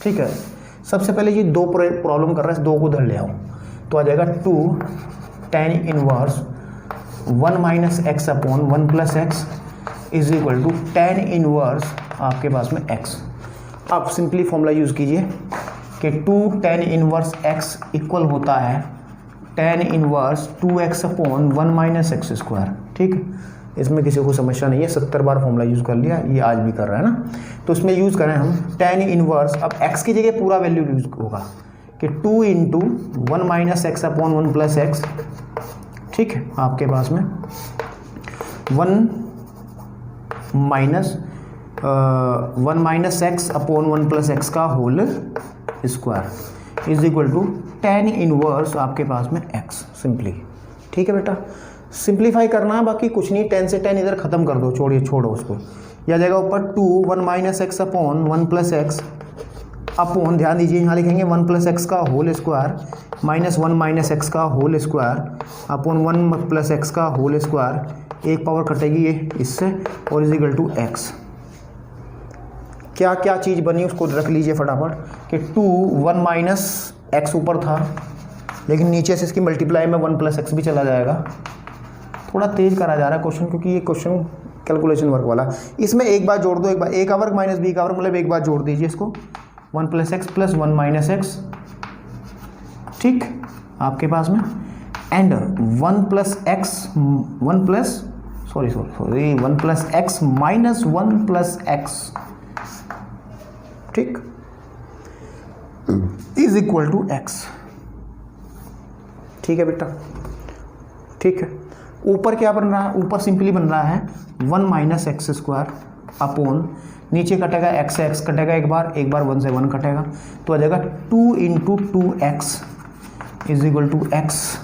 ठीक है, सबसे पहले ये दो प्रॉब्लम कर रहे हैं, दो को उधर ले आओ, तो आ जाएगा 2 tan inverse 1 - x upon 1 + x is equal to tan inverse आपके पास में x। आप सिंपली फॉर्मूला यूज़ कीजिए कि 2 tan इनवर्स x इक्वल होता है tan inverse 2x upon 1 - x square, ठीक। इसमें किसी को समस्या नहीं है, 70 बार फॉर्मूला यूज़ कर लिया, ये आज भी कर रहा है ना, तो इसमें यूज़ करें हम tan इनवर्स, अब x की जगह पूरा वैल्यू यूज़ होगा कि 2 × 1 - x अपॉन 1 + x, ठीक है, आपके पास में 1 - x अपॉन 1 + x का whole square is equal to tan inverse आपके पास में x, सिंपली, ठीक है बेटा। सिंप्लीफाई करना है, बाकी कुछ नहीं, 10 से 10 इधर खत्म कर दो, छोड़ो उसको। यह आ जाएगा ऊपर 2 1 minus x upon 1 plus x upon, ध्यान दीजिए यहाँ लिखेंगे 1 प्लस एक्स का whole square minus 1 minus x का whole square upon 1 plus x का होल स्क्वायर, एक पावर कटेगी ये इससे, और इज इक्वल टू एक्स। क्या क्या चीज़ बनी उसको रख लीजिए फटाफट, कि 2 1 माइनस एक्स ऊपर था, लेकिन नीचे से इसकी मल्टीप्लाई में 1 प्लस एक्स भी चला जाएगा। थोड़ा तेज करा जा रहा है क्वेश्चन, क्योंकि ये क्वेश्चन कैलकुलेशन वर्क वाला। इसमें एक बार जोड़ दो, एक बार ए का वर्ग माइनस बी का वर्ग, मतलब एक बार जोड़ दीजिए इसको, 1 plus x plus 1 minus x, ठीक आपके पास में, and 1 plus x 1 plus x minus 1 plus x, ठीक, इज इक्वल टू एक्स। ठीक है बेटा, ठीक है। ऊपर क्या बन रहा है, ऊपर सिंपली बन रहा है 1 माइनस एक्स स्क्वायर अपॉन, नीचे कटेगा एक्स से एक्स कटेगा एक बार 1 से 1 कटेगा, तो आ जाएगा 2 into 2x is equal to x.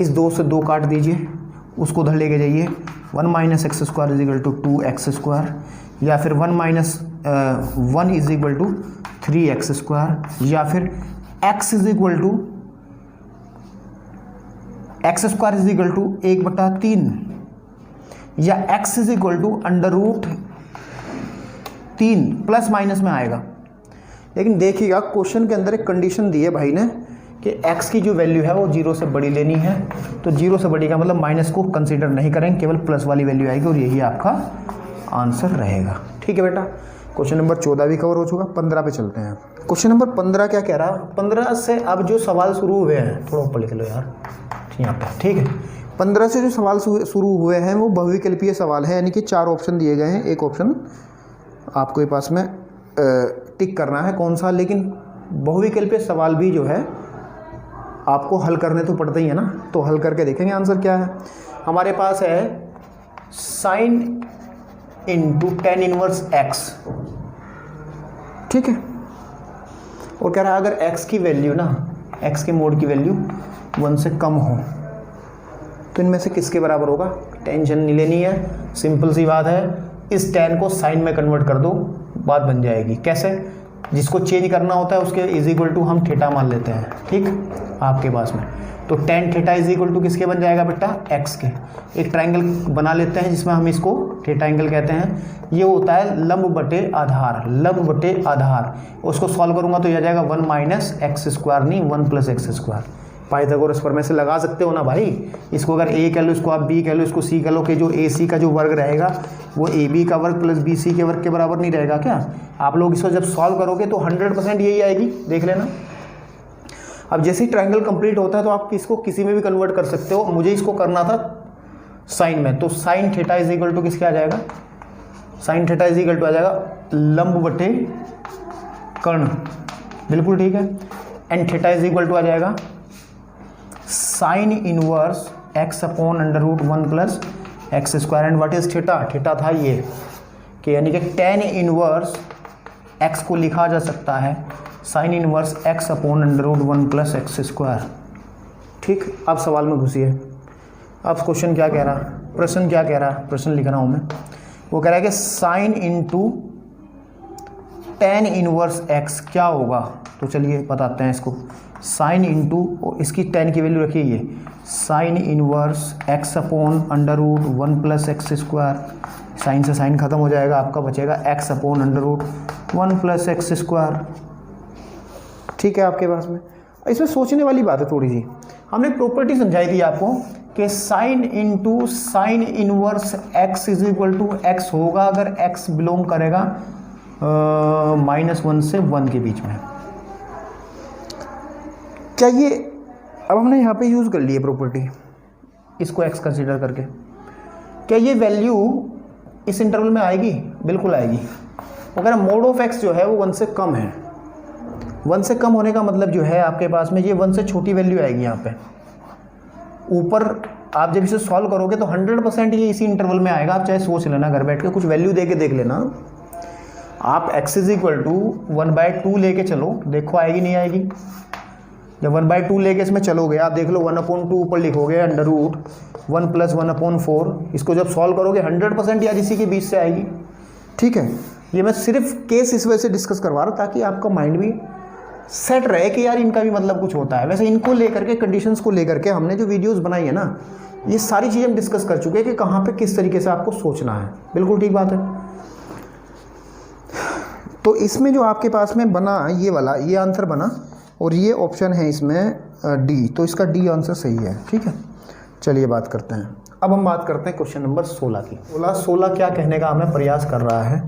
इस 2 से 2 काट दीजिए, उसको उधर लेके जाइए, 1 minus x square is equal to 2x square, या फिर 1 minus 1 is equal to 3x square, या फिर x is equal to x square is equal to 1/3, या x is equal to under root 3, plus minus में आएगा। लेकिन देखिएगा question के अंदर एक कंडीशन दी है भाई ने कि x की जो वैल्यू है वो 0 से बड़ी लेनी है, तो 0 से बड़ी का मतलब माइनस को कंसीडर नहीं करेंगे, केवल प्लस वाली वैल्यू आएगी, और यही आपका आंसर रहेगा। ठीक है बेटा, क्वेश्चन नंबर 14 भी कवर हो चुका। 15 पे चलते हैं। क्वेश्चन नंबर 15 क्या कह रहा है, 15 से अब जो सवाल शुरू हुए हैं, थोड़ा ऊपर लिख लो यार यहाँ पे, ठीक है। 15 से जो सवाल शुरू हुए हैं वो बहुविकल्पीय सवाल है, यानी कि 4 ऑप्शन दिए गए हैं, एक ऑप्शन आपको ये पास में टिक करना है कौन सा। लेकिन बहुविकल्पीय सवाल भी जो है आपको हल करने तो पड़ते ही है ना, तो हल करके देखेंगे आंसर क्या है। हमारे पास है sign into tan inverse x, ठीक है, और कह रहा है अगर x की वैल्यू ना, x के मोड की वैल्यू 1 से कम हो तो इनमें से किसके बराबर होगा। टेंशन नहीं लेनी है, सिंपल सी बात है, इस tan को साइन में कन्वर्ट कर दो, बात बन जाएगी। कैसे, जिसको चेंज करना होता है उसके इज इक्वल टू हम थीटा मान लेते हैं, ठीक आपके पास में, तो tan theta is equal to किसके बन जाएगा बेटा, x के। एक ट्रायंगल बना लेते हैं जिसमें हम इसको थीटा एंगल कहते हैं। ये होता है लंब बटे आधार, लंब बटे आधार। उसको सॉल्व करूंगा तो यह जाएगा 1 माइनस एक्स स्क्वायर, नहीं 1 प्लस एक्स स्क्वायर। पाइथागोरस प्रमेय से लगा सकते हो ना भाई, इसको अगर a कह लो, इसको आप b कह लो, इसको c कह लो, कि जो ac का जो वर्ग रहेगा वो ab का वर्ग प्लस bc के वर्ग के बराबर नहीं रहेगा क्या। आप लोग इसको जब सॉल्व करोगे तो 100% यही आएगी, देख लेना। अब जैसे ही ट्रायंगल कंप्लीट होता है तो आप इसको किसी में भी कन्वर्ट कर सकते हो। मुझे इसको करना था साइन में, तो sine theta is equal to किसके आ जाएगा, sine theta is equal to आ जाएगा लंब बटे कर्ण, बिल्कुल ठीक है। And theta is equal to आ जाएगा sine inverse x upon under root 1 plus x square. And what is theta, theta था ये कि यानी कि टेन इनवर्स एक्स को लिखा जा सकता है sine inverse x upon under root 1 plus x square, ठीक। अब सवाल में घुसिए। अब क्वेश्चन क्या कह रहा है, प्रश्न क्या कह रहा है, प्रश्न लिख रहा हूँ मैं। वो कह रहा है कि sine into tan inverse x क्या होगा, तो चलिए बताते हैं इसको। साइन इंटू, इसकी टेन की वैल्यू रखिए, ये sine inverse x upon under root 1 plus x square, sine से साइन खत्म हो जाएगा, आपका बचेगा x upon under root 1 plus x square, ठीक है आपके पास में। इसमें सोचने वाली बात है थोड़ी सी, हमने प्रॉपर्टी समझाई थी आपको कि sine into sine inverse x is equal to x होगा अगर एक्स बिलोंग करेगा -1 से 1 के बीच में। क्या ये, अब हमने यहाँ पे यूज़ कर लिए प्रॉपर्टी, इसको एक्स कंसीडर करके, क्या ये वैल्यू इस इंटरवल में आएगी, बिल्कुल आएगी। अगर मोड ऑफ एक्स जो है वो 1 से कम है, 1 से कम होने का मतलब जो है आपके पास में ये 1 से छोटी वैल्यू आएगी यहाँ पे ऊपर। आप जब इसे सॉल्व करोगे तो 100% ये इसी इंटरवल में आएगा। आप चाहे सोच लेना, घर बैठ के कुछ वैल्यू दे के देख लेना। आप x इज इक्वल टू 1/2 लेके चलो, देखो आएगी नहीं आएगी। जब 1/2 लेके इसमें चलोगे, आप देख लो 1/2 ऊपर लिखोगे √1 + 1/4, इसको जब सॉल्व करोगे 100% यार इसी के बीच से आएगी। ठीक है, ये मैं सिर्फ केस इस वजह से डिस्कस करवा रहा हूँ ताकि आपका माइंड भी सेट रहे कि यार इनका भी मतलब कुछ होता है। वैसे इनको लेकर के, कंडीशंस को लेकर के हमने जो वीडियोस बनाई है ना, ये सारी चीज़ें हम डिस्कस कर चुके हैं कि कहाँ पे किस तरीके से आपको सोचना है। बिल्कुल ठीक बात है। तो इसमें जो आपके पास में बना ये वाला, ये आंसर बना और ये ऑप्शन है इसमें डी, तो इसका डी आंसर सही है। ठीक है, चलिए बात करते हैं। अब हम बात करते हैं क्वेश्चन नंबर 16 की। 16 क्या कहने का हमें प्रयास कर रहा है,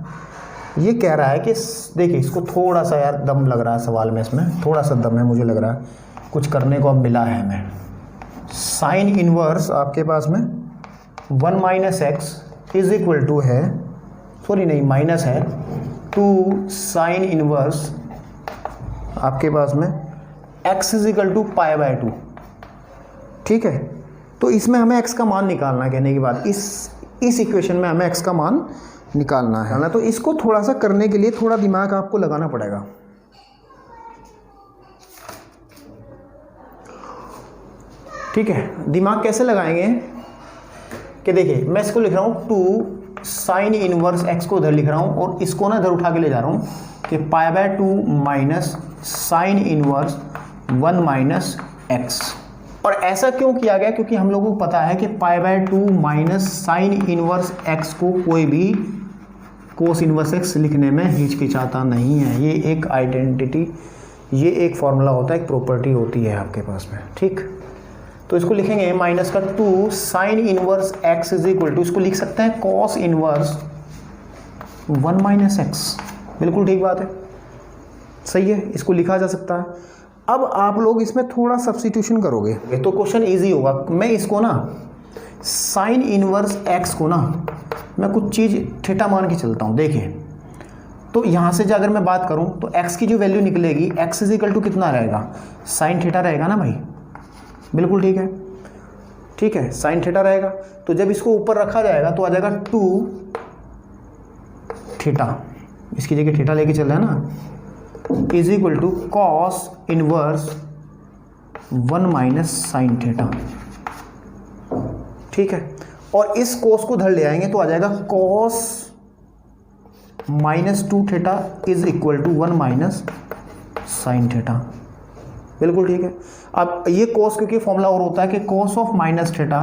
ये कह रहा है कि देखिए इसको थोड़ा सा यार दम लग रहा है सवाल में, इसमें थोड़ा सा दम है, मुझे लग रहा है कुछ करने को अब मिला है हमें। साइन इनवर्स आपके पास में 1 - x इज इक्वल टू है, सॉरी नहीं माइनस है 2 साइन इनवर्स आपके पास में x इज इक्वल टू π/2। ठीक है, तो इसमें हमें x का मान निकालना है। कहने की बात इस इक्वेशन में हमें x का मान निकालना है। तो इसको थोड़ा सा करने के लिए थोड़ा दिमाग आपको लगाना पड़ेगा। ठीक है, दिमाग कैसे लगाएंगे कि देखिए मैं इसको लिख रहा हूँ 2 साइन इनवर्स x को उधर लिख रहा हूँ और इसको ना इधर उठा के ले जा रहा हूँ कि π/2 माइनस साइन इनवर्स 1 - x। और ऐसा क्यों किया गया, क्योंकि हम लोगों को पता है कि π/2 माइनस साइन इनवर्स x को कोई भी कोस इनवर्स x लिखने में हिचकिचाता नहीं है। ये एक आइडेंटिटी, ये एक फॉर्मूला होता है, एक प्रॉपर्टी होती है आपके पास में। ठीक, तो इसको लिखेंगे माइनस का 2 sine inverse x is equal to, इसको लिख सकते हैं कॉस इनवर्स 1 - x। बिल्कुल ठीक बात है, सही है, इसको लिखा जा सकता है। अब आप लोग इसमें थोड़ा सब्स्टिट्यूशन करोगे तो क्वेश्चन इजी होगा। मैं इसको ना साइन इनवर्स x को ना मैं कुछ चीज़ थीटा मान के चलता हूँ। देखिए, तो यहाँ से अगर मैं बात करूँ तो x की जो वैल्यू निकलेगी, x इज इक्वल टू कितना रहेगा, साइन थीटा रहेगा ना भाई। बिल्कुल ठीक है, ठीक है, साइन थीटा रहेगा। तो जब इसको ऊपर रखा जाएगा तो आ जाएगा 2 थीटा, इसकी जगह थीटा लेके चल रहे हैं ना, is equal to cos inverse 1 - sine theta. ठीक है, और इस कोस को धर ले आएंगे तो आ जाएगा cos -2 theta is equal to 1 - sine theta. बिल्कुल ठीक है। अब ये कोस क्योंकि फॉर्मूला और होता है कि cos of minus theta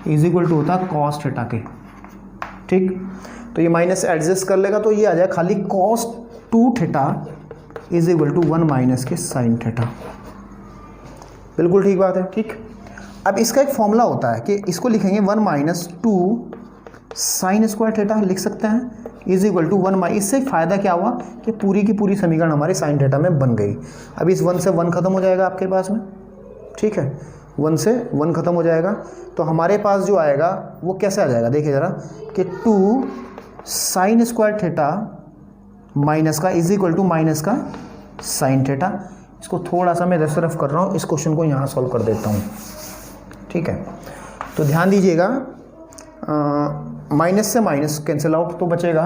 is equal to होता है कॉस थीटा के। ठीक, तो ये माइनस एडजस्ट कर लेगा तो ये आ जाए खाली cos 2 theta is equal to 1 - के साइन थीटा। बिल्कुल ठीक बात है। ठीक, अब इसका एक फॉर्मूला होता है कि इसको लिखेंगे 1 - 2 साइन स्क्वायर थीटा लिख सकते हैं इज इक्वल टू 1 - इससे फ़ायदा क्या हुआ कि पूरी की पूरी समीकरण हमारे साइन थीटा में बन गई। अब इस 1 से 1 खत्म हो जाएगा आपके पास में। ठीक है, 1 से 1 खत्म हो जाएगा तो हमारे पास जो आएगा वो कैसे आ जाएगा, देखिए ज़रा कि 2 साइन स्क्वायर थीटा माइनस का इज इक्वल टू माइनस का साइन थीटा। इसको थोड़ा सा मैं इधर तरफ कर रहा हूँ, इस क्वेश्चन को यहाँ सॉल्व कर देता हूँ। ठीक है, तो ध्यान दीजिएगा, माइनस से माइनस कैंसिल आउट तो बचेगा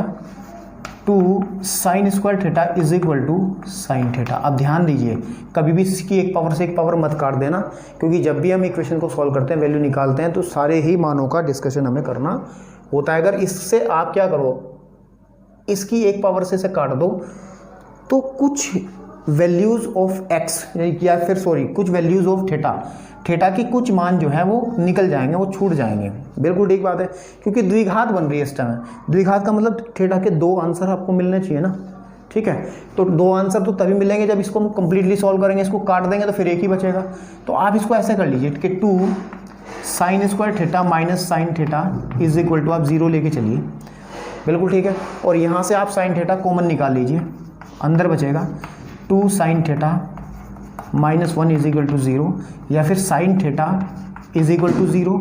2 sine square theta is equal to sine theta. अब ध्यान दीजिए, कभी भी इसकी एक पावर से एक पावर मत काट देना, क्योंकि जब भी हम इक्वेशन को सॉल्व करते हैं, वैल्यू निकालते हैं, तो सारे ही मानों का डिस्कशन हमें करना होता है। अगर इससे आप क्या करो, इसकी एक पावर से इसे काट दो तो कुछ वैल्यूज़ ऑफ x या फिर कुछ वैल्यूज़ ऑफ थीटा की कुछ मान जो है वो निकल जाएंगे, वो छूट जाएंगे। बिल्कुल ठीक बात है, क्योंकि द्विघात बन रही है इस टाइम। द्विघात का मतलब थीटा के 2 आंसर आपको मिलने चाहिए ना। ठीक है, तो 2 आंसर तो तभी मिलेंगे जब इसको हम कंप्लीटली सॉल्व करेंगे। इसको काट देंगे तो फिर एक ही बचेगा। तो आप इसको ऐसे कर लीजिए कि 2 sine square theta minus sine theta is equal to, आप 0 लेके चलिए। बिल्कुल ठीक है, और यहाँ से आप साइन थीटा कॉमन निकाल लीजिए, अंदर बचेगा 2 sine theta -1 is equal to 0, या फिर sine theta is equal to 0,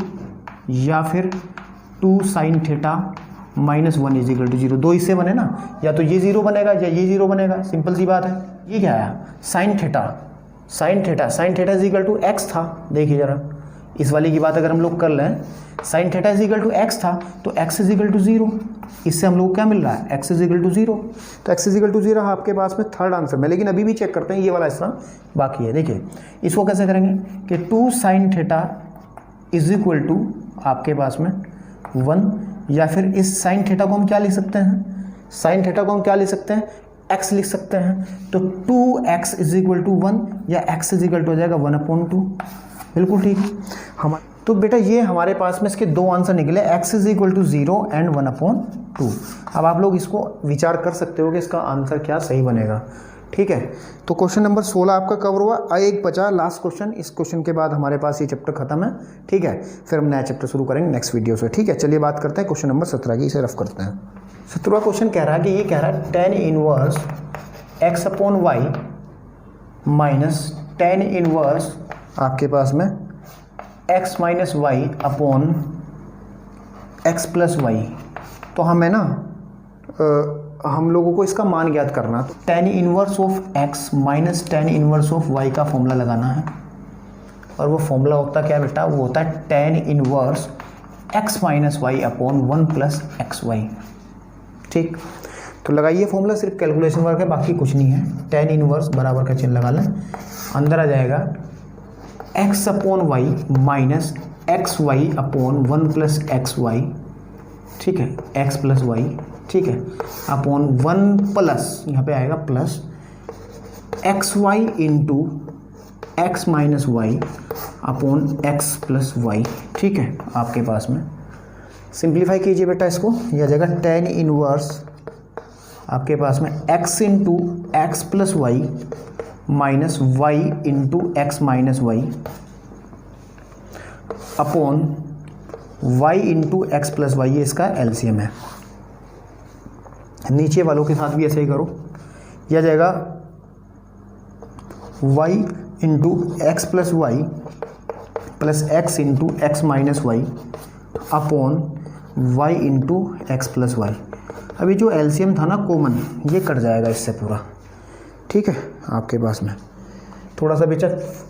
या फिर 2 sine theta -1 is equal to 0। 2 इससे बने ना, या तो ये 0 बनेगा या ये 0 बनेगा, सिंपल सी बात है। ये क्या है, sine theta is equal to x था। देखिए ज़रा, इस वाली की बात अगर हम लोग कर लें, sine theta is equal to x था तो एक्स इज इक्वल टू 0, इससे हम लोग क्या मिल रहा है, एक्स इज इक्वल टू 0, तो एक्स इज इक्वल टू 0 आपके पास में थर्ड आंसर में। लेकिन अभी भी चेक करते हैं, ये वाला हिस्सा बाकी है। देखिए इसको कैसे करेंगे कि 2 sine theta is equal to आपके पास में 1, या फिर इस साइन थीटा को हम क्या लिख सकते हैं, साइन थीटा को हम क्या लिख सकते हैं, x लिख सकते हैं। तो 2x इज इक्वल टू 1 या x इज इक्वल टू हो जाएगा 1/2। बिल्कुल ठीक। हम तो बेटा ये हमारे पास में इसके दो आंसर निकले, x is equal to 0 and 1/2। अब आप लोग इसको विचार कर सकते हो कि इसका आंसर क्या सही बनेगा। ठीक है, तो क्वेश्चन नंबर 16 आपका कवर हुआ। एक बचा लास्ट क्वेश्चन, इस क्वेश्चन के बाद हमारे पास ये चैप्टर खत्म है। ठीक है, फिर हम नया चैप्टर शुरू करेंगे नेक्स्ट वीडियो से। ठीक है, चलिए बात करते हैं क्वेश्चन नंबर 17 की, इसे रफ करते हैं। 17वां क्वेश्चन कह रहा है कि ये कह रहा है tan inverse x/y minus tan inverse आपके पास में x minus y upon x plus y. तो हमें ना हम लोगों को इसका मान ज्ञात करना, तो tan inverse of x minus tan inverse of y का फॉर्मूला लगाना है। और वो फॉर्मूला होता क्या बेटा, वो होता है tan inverse x minus y upon 1 plus x y. ठीक, तो लगाइए फॉर्मूला, सिर्फ कैलकुलेशन वर्क है, बाकी कुछ नहीं है। tan इनवर्स बराबर का चिन्ह लगा लें, अंदर आ जाएगा x upon y minus x y upon 1 plus x y. ठीक है, x प्लस वाई, ठीक है, अपॉन 1 प्लस यहाँ पे आएगा plus x y into x minus y upon x plus y. ठीक है, आपके पास में सिंप्लीफाई कीजिए बेटा इसको, यह आ जाएगा tan इनवर्स आपके पास में x into x plus y minus y into x minus y upon y into x plus y, ये इसका एलसीएम है। नीचे वालों के साथ भी ऐसे ही करो, यह जाएगा y into x plus y plus x into x minus y upon y into x plus y. अभी जो एलसीएम था ना कॉमन, ये कट जाएगा इससे पूरा। ठीक है, आपके पास में थोड़ा सा बेचा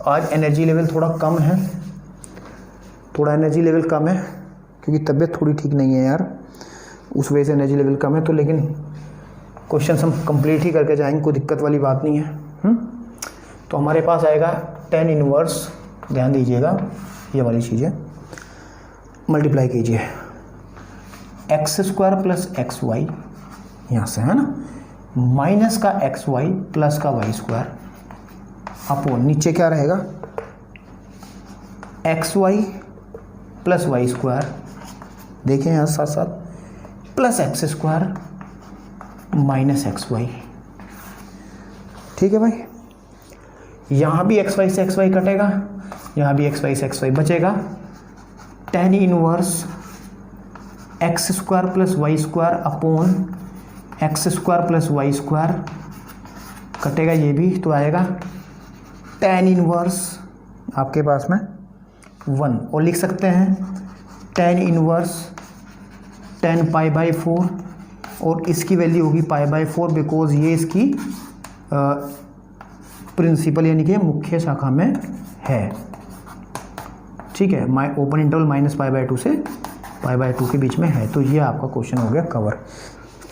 आज एनर्जी लेवल थोड़ा कम है, थोड़ा एनर्जी लेवल कम है क्योंकि तबीयत थोड़ी ठीक नहीं है यार, उस वजह से एनर्जी लेवल कम है। तो लेकिन क्वेश्चन हम कंप्लीट ही करके जाएंगे, कोई दिक्कत वाली बात नहीं है। तो हमारे पास आएगा tan इनवर्स, ध्यान दीजिएगा ये वाली चीज़ें मल्टीप्लाई कीजिए, x square plus x y यहाँ से है ना, माइनस का एक्स वाई प्लस का वाई स्क्वायर अपॉन नीचे क्या रहेगा x y plus y square, देखें यहाँ साथ साथ, plus x square minus x y. ठीक है भाई, यहाँ भी एक्स वाई से एक्स वाई कटेगा, यहाँ भी एक्स वाई से एक्स वाई बचेगा। tan inverse x square plus y square upon x square plus y square कटेगा, ये भी तो आएगा tan इनवर्स आपके पास में 1, और लिख सकते हैं tan inverse tan pi by 4, और इसकी वैल्यू होगी पाई बाई 4 बिकॉज ये इसकी प्रिंसिपल यानी कि मुख्य शाखा में है। ठीक है, open interval minus pi by 2 से पाई बाई 2 के बीच में है। तो ये आपका क्वेश्चन हो गया कवर।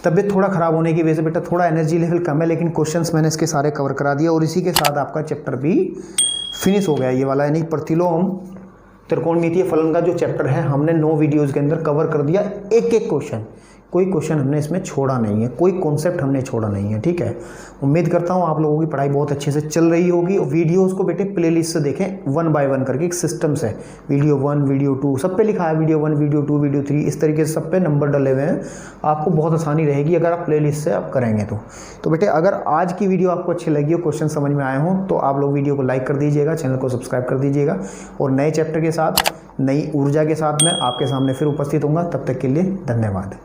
तबीयत थोड़ा ख़राब होने की वजह से बेटा थोड़ा एनर्जी लेवल कम है, लेकिन क्वेश्चंस मैंने इसके सारे कवर करा दिए और इसी के साथ आपका चैप्टर भी फिनिश हो गया ये वाला, यानी प्रतिलोम त्रिकोणमितीय फलन का जो चैप्टर है हमने 9 वीडियोज़ के अंदर कवर कर दिया। एक एक क्वेश्चन, कोई क्वेश्चन हमने इसमें छोड़ा नहीं है, कोई कॉन्सेप्ट हमने छोड़ा नहीं है। ठीक है, उम्मीद करता हूँ आप लोगों की पढ़ाई बहुत अच्छे से चल रही होगी। वीडियोस को बेटे प्लेलिस्ट से देखें 1 बाय 1 करके, एक सिस्टम से वीडियो 1 वीडियो 2 सब पे लिखा है, वीडियो 1 वीडियो 2 वीडियो 3 इस तरीके से सब पे नंबर डले हुए हैं। आपको बहुत आसानी रहेगी अगर आप प्लेलिस्ट से आप करेंगे तो बेटे अगर आज की वीडियो आपको अच्छी लगी हो, क्वेश्चन समझ में आए हों, तो आप लोग वीडियो को लाइक कर दीजिएगा, चैनल को सब्सक्राइब कर दीजिएगा, और नए चैप्टर के साथ नई ऊर्जा के साथ मैं आपके सामने फिर उपस्थित होऊंगा। तब तक के लिए धन्यवाद।